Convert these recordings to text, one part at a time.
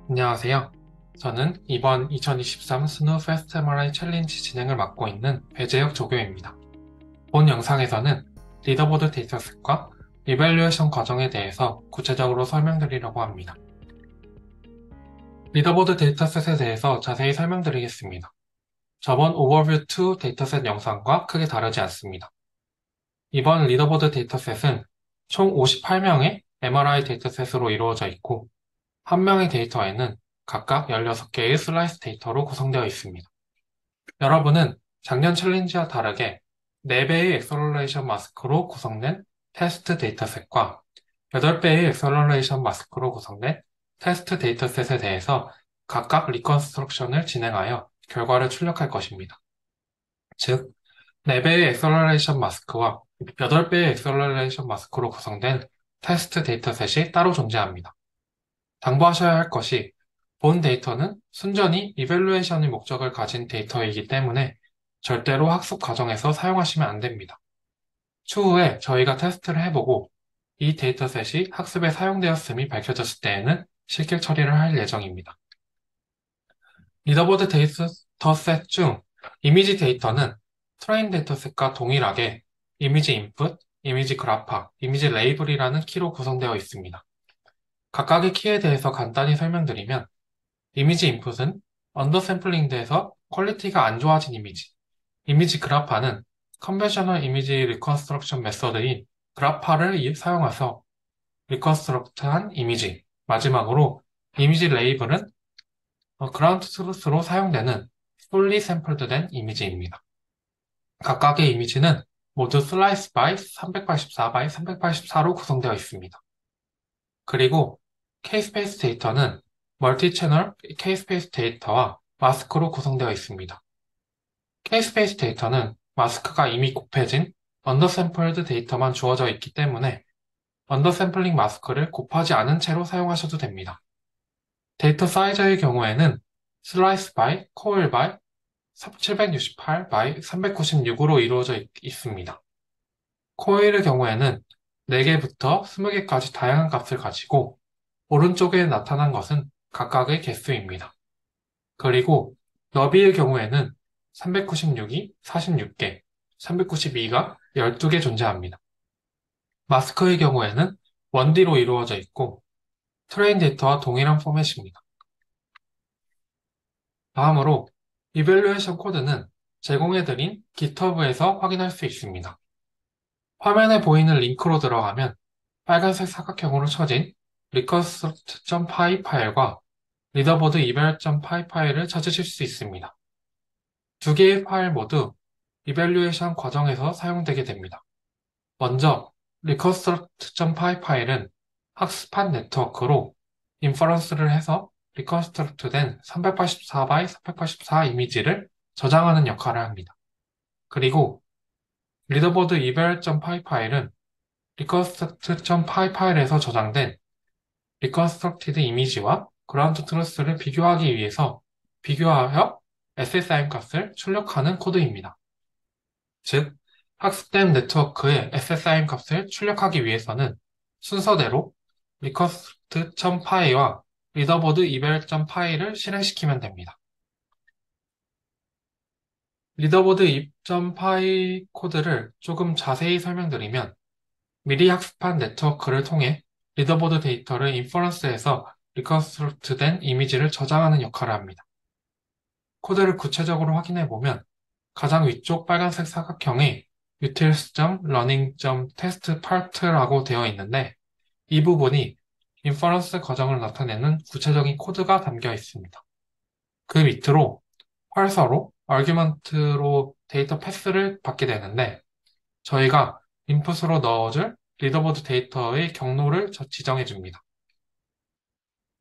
안녕하세요. 저는 이번 2023 스누 페스트 MRI 챌린지 진행을 맡고 있는 배재혁 조교입니다. 본 영상에서는 리더보드 데이터셋과 이밸류에이션 과정에 대해서 구체적으로 설명드리려고 합니다. 리더보드 데이터셋에 대해서 자세히 설명드리겠습니다. 저번 오버뷰 2 데이터셋 영상과 크게 다르지 않습니다. 이번 리더보드 데이터셋은 총 58명의 MRI 데이터셋으로 이루어져 있고, 한 명의 데이터에는 각각 16개의 슬라이스 데이터로 구성되어 있습니다. 여러분은 작년 챌린지와 다르게 4배의 엑셀러레이션 마스크로 구성된 테스트 데이터셋과 8배의 엑셀러레이션 마스크로 구성된 테스트 데이터셋에 대해서 각각 리컨스트럭션을 진행하여 결과를 출력할 것입니다. 즉, 4배의 엑셀러레이션 마스크와 8배의 엑셀러레이션 마스크로 구성된 테스트 데이터셋이 따로 존재합니다. 당부하셔야 할 것이 본 데이터는 순전히 이밸루에이션의 목적을 가진 데이터이기 때문에 절대로 학습 과정에서 사용하시면 안 됩니다. 추후에 저희가 테스트를 해보고 이 데이터셋이 학습에 사용되었음이 밝혀졌을 때에는 실격 처리를 할 예정입니다. 리더보드 데이터셋 중 이미지 데이터는 트레인 데이터셋과 동일하게 이미지 인풋, 이미지 그래파, 이미지 레이블이라는 키로 구성되어 있습니다. 각각의 키에 대해서 간단히 설명드리면 이미지 인풋은 언더샘플링돼서 퀄리티가 안 좋아진 이미지 그래파는 컨벤셔널 이미지 리컨스트럭션 메서드인 그래파를 사용해서 리컨스트럭트한 이미지, 마지막으로 이미지 레이블은 그라운드 트루스로 사용되는 fully sampled 된 이미지입니다. 각각의 이미지는 모두 슬라이스 바이 384 바이 384로 구성되어 있습니다. 그리고 K-스페이스 데이터는 멀티 채널 K-스페이스 데이터와 마스크로 구성되어 있습니다. K-스페이스 데이터는 마스크가 이미 곱해진 언더샘플드 데이터만 주어져 있기 때문에 언더샘플링 마스크를 곱하지 않은 채로 사용하셔도 됩니다. 데이터 사이즈의 경우에는 슬라이스 바이, 코일 바이 768 바이 396으로 이루어져 있습니다. 코일의 경우에는 4개부터 20개까지 다양한 값을 가지고 오른쪽에 나타난 것은 각각의 개수입니다. 그리고 너비의 경우에는 396이 46개, 392가 12개 존재합니다. 마스크의 경우에는 1D로 이루어져 있고 트레인 데이터와 동일한 포맷입니다. 다음으로 이밸루에이션 코드는 제공해드린 GitHub에서 확인할 수 있습니다. 화면에 보이는 링크로 들어가면 빨간색 사각형으로 쳐진 recurse.py 파일과 리더보드 eval.py 파일을 찾으실 수 있습니다. 두 개의 파일 모두 이밸류에이션 과정에서 사용되게 됩니다. 먼저 reconstruct.py 파일은 학습한 네트워크로 인퍼런스를 해서 리컨스트럭트된 384 by 384 이미지를 저장하는 역할을 합니다. 그리고 리더보드 eval.py 파일은 reconstruct.py 파일에서 저장된 reconstructed 이미지와 ground truth를 비교하여 SSIM 값을 출력하는 코드입니다. 즉, 학습된 네트워크의 SSIM 값을 출력하기 위해서는 순서대로 request.py와 리더보드 eval.py를 실행시키면 됩니다. 리더보드 e.py 코드를 조금 자세히 설명드리면 미리 학습한 네트워크를 통해 리더보드 데이터를 인퍼런스해서 리컨스트럭트된 이미지를 저장하는 역할을 합니다. 코드를 구체적으로 확인해 보면 가장 위쪽 빨간색 사각형에 utils.running.test.part라고 되어 있는데 이 부분이 인퍼런스 과정을 나타내는 구체적인 코드가 담겨 있습니다. 그 밑으로 펄서로 아규먼트로 데이터 패스를 받게 되는데 저희가 인풋으로 넣어줄 리더보드 데이터의 경로를 지정해 줍니다.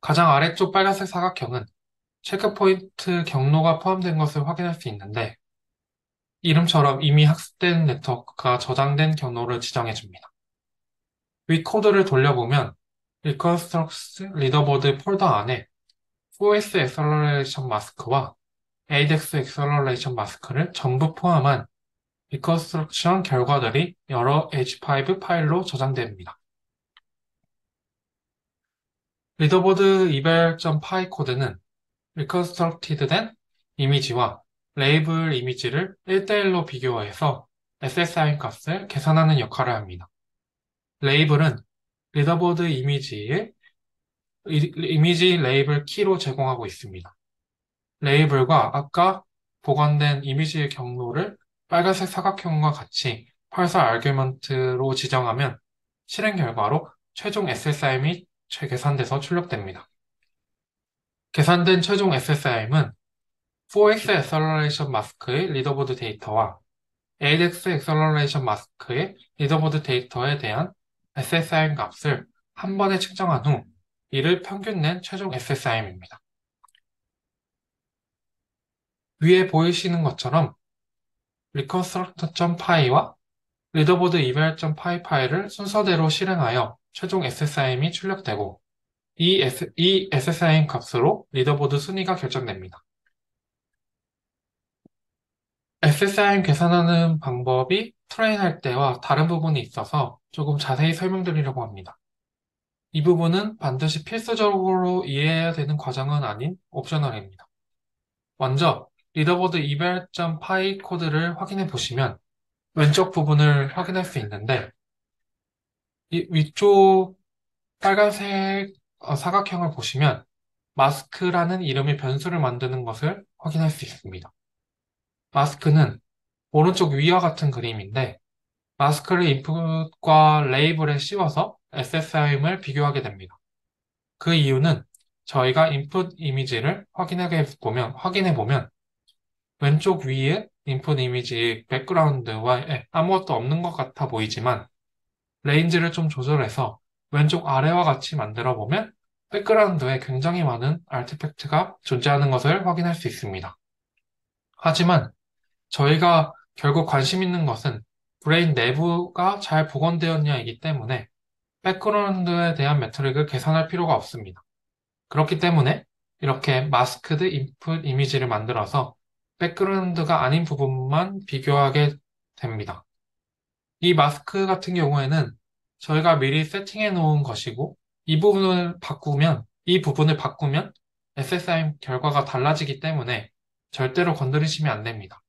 가장 아래쪽 빨간색 사각형은 체크포인트 경로가 포함된 것을 확인할 수 있는데 이름처럼 이미 학습된 네트워크가 저장된 경로를 지정해 줍니다. 위 코드를 돌려보면 Reconstructs 리더보드 폴더 안에 4S Acceleration 마스크와 ADEX Acceleration 마스크를 전부 포함한 Reconstruction 결과들이 여러 H5 파일로 저장됩니다. 리더보드 이별.py 코드는 reconstructed된 이미지와 레이블 이미지를 1대1로 비교해서 SSIM 값을 계산하는 역할을 합니다. 레이블은 리더보드 이미지 레이블 키로 제공하고 있습니다. 레이블과 아까 보관된 이미지의 경로를 빨간색 사각형과 같이 펄서 아규먼트로 지정하면 실행 결과로 최종 SSIM이 재계산돼서 출력됩니다. 계산된 최종 SSIM은 4x Acceleration 마스크의 리더보드 데이터와 8x Acceleration 마스크의 리더보드 데이터에 대한 SSIM 값을 한 번에 측정한 후 이를 평균 낸 최종 SSIM입니다. 위에 보이시는 것처럼 reconstruct.py와 리더보드 eval.py 파일을 순서대로 실행하여 최종 SSIM이 출력되고 이 SSIM 값으로 리더보드 순위가 결정됩니다. SSIM 계산하는 방법이 트레인할 때와 다른 부분이 있어서 조금 자세히 설명드리려고 합니다. 이 부분은 반드시 필수적으로 이해해야 되는 과정은 아닌 옵셔널입니다. 먼저 리더보드 eval.py 코드를 확인해 보시면 왼쪽 부분을 확인할 수 있는데 이 위쪽 빨간색 사각형을 보시면 마스크라는 이름의 변수를 만드는 것을 확인할 수 있습니다. 마스크는 오른쪽 위와 같은 그림인데 마스크를 인풋과 레이블에 씌워서 SSIM을 비교하게 됩니다. 그 이유는 저희가 인풋 이미지를 확인해 보면 왼쪽 위에 인풋 이미지 백그라운드와 아무것도 없는 것 같아 보이지만 레인지를 좀 조절해서 왼쪽 아래와 같이 만들어 보면 백그라운드에 굉장히 많은 아티팩트가 존재하는 것을 확인할 수 있습니다. 하지만 저희가 결국 관심 있는 것은 브레인 내부가 잘 복원되었냐이기 때문에 백그라운드에 대한 매트릭을 계산할 필요가 없습니다. 그렇기 때문에 이렇게 마스크드 인풋 이미지를 만들어서 백그라운드가 아닌 부분만 비교하게 됩니다. 이 마스크 같은 경우에는 저희가 미리 세팅해 놓은 것이고 이 부분을 바꾸면 SSIM 결과가 달라지기 때문에 절대로 건드리시면 안 됩니다.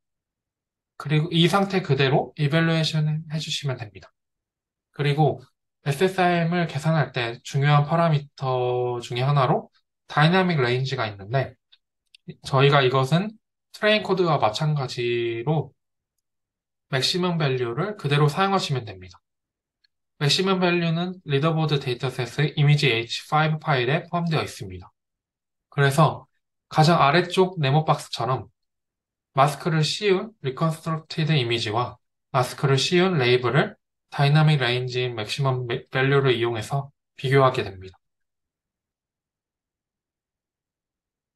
그리고 이 상태 그대로 이밸루에이션 해주시면 됩니다. 그리고 SSIM을 계산할 때 중요한 파라미터 중에 하나로 다이나믹 레인지가 있는데 저희가 이것은 트레인 코드와 마찬가지로 맥시멈 밸류를 그대로 사용하시면 됩니다. 맥시멈 밸류는 리더보드 데이터셋의 이미지 H5 파일에 포함되어 있습니다. 그래서 가장 아래쪽 네모 박스처럼 마스크를 씌운 리컨스트럭티드 이미지와 마스크를 씌운 레이블을 다이나믹 레인지인 맥시멈 밸류를 이용해서 비교하게 됩니다.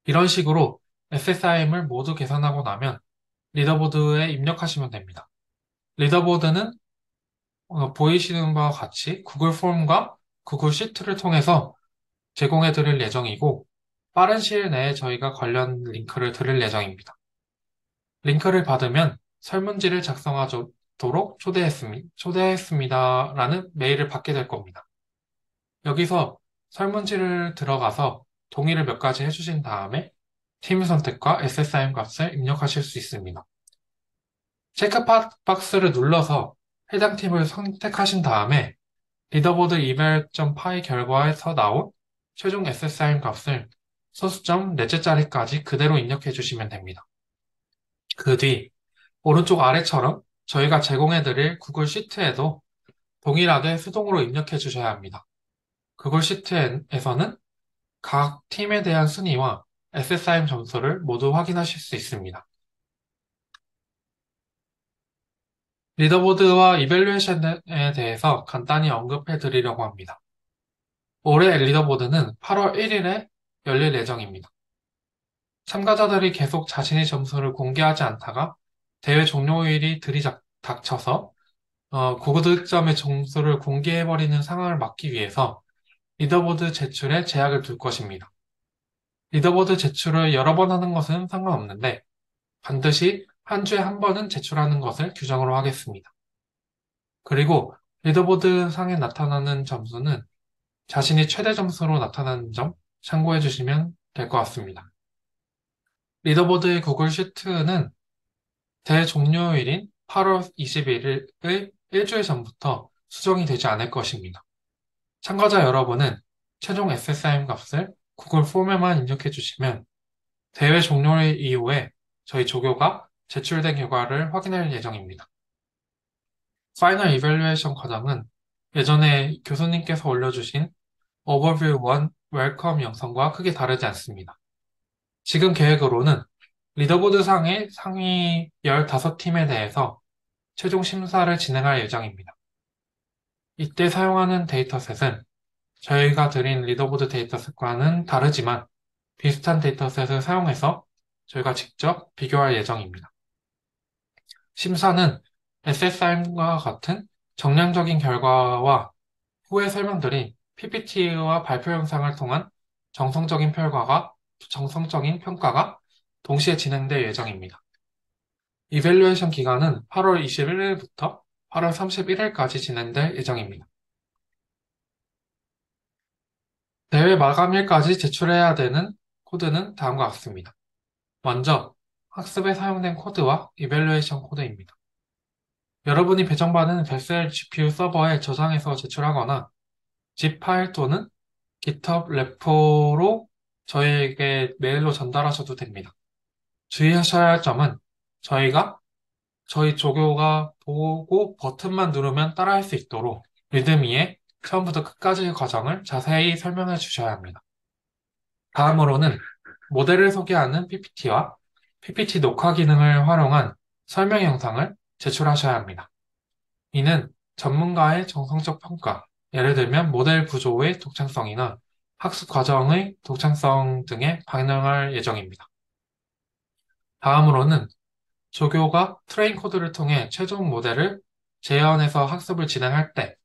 이런 식으로 SSIM을 모두 계산하고 나면 리더보드에 입력하시면 됩니다. 리더보드는 보이시는 바와 같이 구글 폼과 구글 시트를 통해서 제공해 드릴 예정이고 빠른 시일 내에 저희가 관련 링크를 드릴 예정입니다. 링크를 받으면 설문지를 작성하도록 초대했습니다라는 메일을 받게 될 겁니다. 여기서 설문지를 들어가서 동의를 몇 가지 해주신 다음에 팀 선택과 SSIM 값을 입력하실 수 있습니다. 체크 박스를 눌러서 해당 팀을 선택하신 다음에 리더보드 eval.py 결과에서 나온 최종 SSIM 값을 소수점 넷째 자리까지 그대로 입력해 주시면 됩니다. 그 뒤 오른쪽 아래처럼 저희가 제공해드릴 구글 시트에도 동일하게 수동으로 입력해 주셔야 합니다. 구글 시트에서는 각 팀에 대한 순위와 SSIM 점수를 모두 확인하실 수 있습니다. 리더보드와 이밸류에이션에 대해서 간단히 언급해 드리려고 합니다. 올해 리더보드는 8월 1일에 열릴 예정입니다. 참가자들이 계속 자신의 점수를 공개하지 않다가 대회 종료일이 닥쳐서 고득점의 점수를 공개해버리는 상황을 막기 위해서 리더보드 제출에 제약을 둘 것입니다. 리더보드 제출을 여러 번 하는 것은 상관없는데 반드시 한 주에 한 번은 제출하는 것을 규정으로 하겠습니다. 그리고 리더보드 상에 나타나는 점수는 자신이 최대 점수로 나타나는 점 참고해 주시면 될 것 같습니다. 리더보드의 구글 시트는 대회 종료일인 8월 21일의 일주일 전부터 수정이 되지 않을 것입니다. 참가자 여러분은 최종 SSIM 값을 구글 폼에만 입력해 주시면 대회 종료일 이후에 저희 조교가 제출된 결과를 확인할 예정입니다. 파이널 이밸루에이션 과정은 예전에 교수님께서 올려주신 오버뷰 1 웰컴 영상과 크게 다르지 않습니다. 지금 계획으로는 리더보드 상의 상위 15팀에 대해서 최종 심사를 진행할 예정입니다. 이때 사용하는 데이터셋은 저희가 드린 리더보드 데이터셋과는 다르지만 비슷한 데이터셋을 사용해서 저희가 직접 비교할 예정입니다. 심사는 SSIM과 같은 정량적인 결과와 후에 설명드린 PPT와 발표 영상을 통한 정성적인 평가가 동시에 진행될 예정입니다. 이밸루에이션 기간은 8월 21일부터 8월 31일까지 진행될 예정입니다. 대회 마감일까지 제출해야 되는 코드는 다음과 같습니다. 먼저 학습에 사용된 코드와 이밸루에이션 코드입니다. 여러분이 배정받은 벨셀 GPU 서버에 저장해서 제출하거나 zip 파일 또는 GitHub 레포로 저희에게 메일로 전달하셔도 됩니다. 주의하셔야 할 점은 저희 조교가 보고 버튼만 누르면 따라할 수 있도록 리드미의 처음부터 끝까지의 과정을 자세히 설명해 주셔야 합니다. 다음으로는 모델을 소개하는 PPT와 PPT 녹화 기능을 활용한 설명 영상을 제출하셔야 합니다. 이는 전문가의 정성적 평가, 예를 들면 모델 구조의 독창성이나 학습 과정의 독창성 등에 반영할 예정입니다. 다음으로는 조교가 트레인 코드를 통해 최종 모델을 재현해서 학습을 진행할 때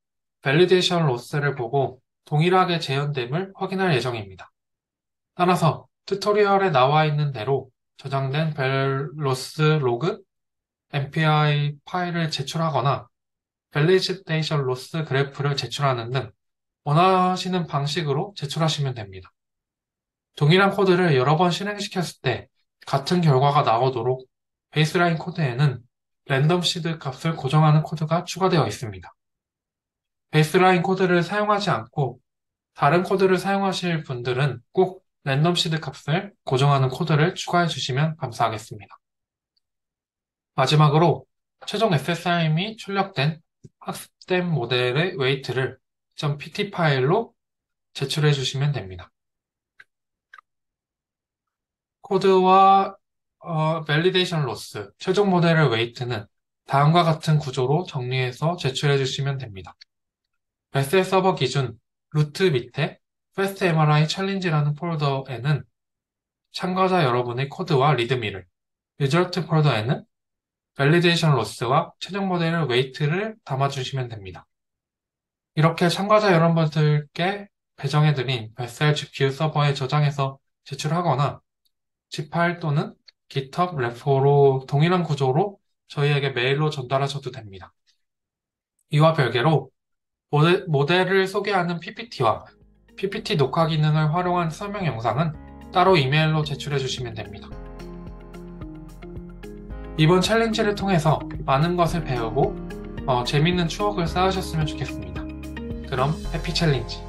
밸리데이션 로스를 보고 동일하게 재현됨을 확인할 예정입니다. 따라서 튜토리얼에 나와 있는 대로 저장된 밸 로스 로그 MPI 파일을 제출하거나 밸리데이션 로스 그래프를 제출하는 등 원하시는 방식으로 제출하시면 됩니다. 동일한 코드를 여러 번 실행시켰을 때 같은 결과가 나오도록 베이스라인 코드에는 랜덤 시드 값을 고정하는 코드가 추가되어 있습니다. 베이스라인 코드를 사용하지 않고 다른 코드를 사용하실 분들은 꼭 랜덤 시드 값을 고정하는 코드를 추가해 주시면 감사하겠습니다. 마지막으로 최종 SSIM이 출력된 학습된 모델의 웨이트를 .pt 파일로 제출해 주시면 됩니다. 코드와 밸리데이션 로스, 최종 모델의 웨이트는 다음과 같은 구조로 정리해서 제출해 주시면 됩니다. 벨셀 서버 기준 루트 밑에 Fast MRI 챌린지라는 폴더에는 참가자 여러분의 코드와 리드미를, 리절트 폴더에는 밸리데이션 로스와 최종 모델의 웨이트를 담아주시면 됩니다. 이렇게 참가자 여러분들께 배정해드린 벨셀 GPU 서버에 저장해서 제출하거나 zip 파일 또는 GitHub 레포로 동일한 구조로 저희에게 메일로 전달하셔도 됩니다. 이와 별개로 모델을 소개하는 PPT와 PPT 녹화 기능을 활용한 설명 영상은 따로 이메일로 제출해 주시면 됩니다. 이번 챌린지를 통해서 많은 것을 배우고 재밌는 추억을 쌓으셨으면 좋겠습니다. 그럼 해피 챌린지!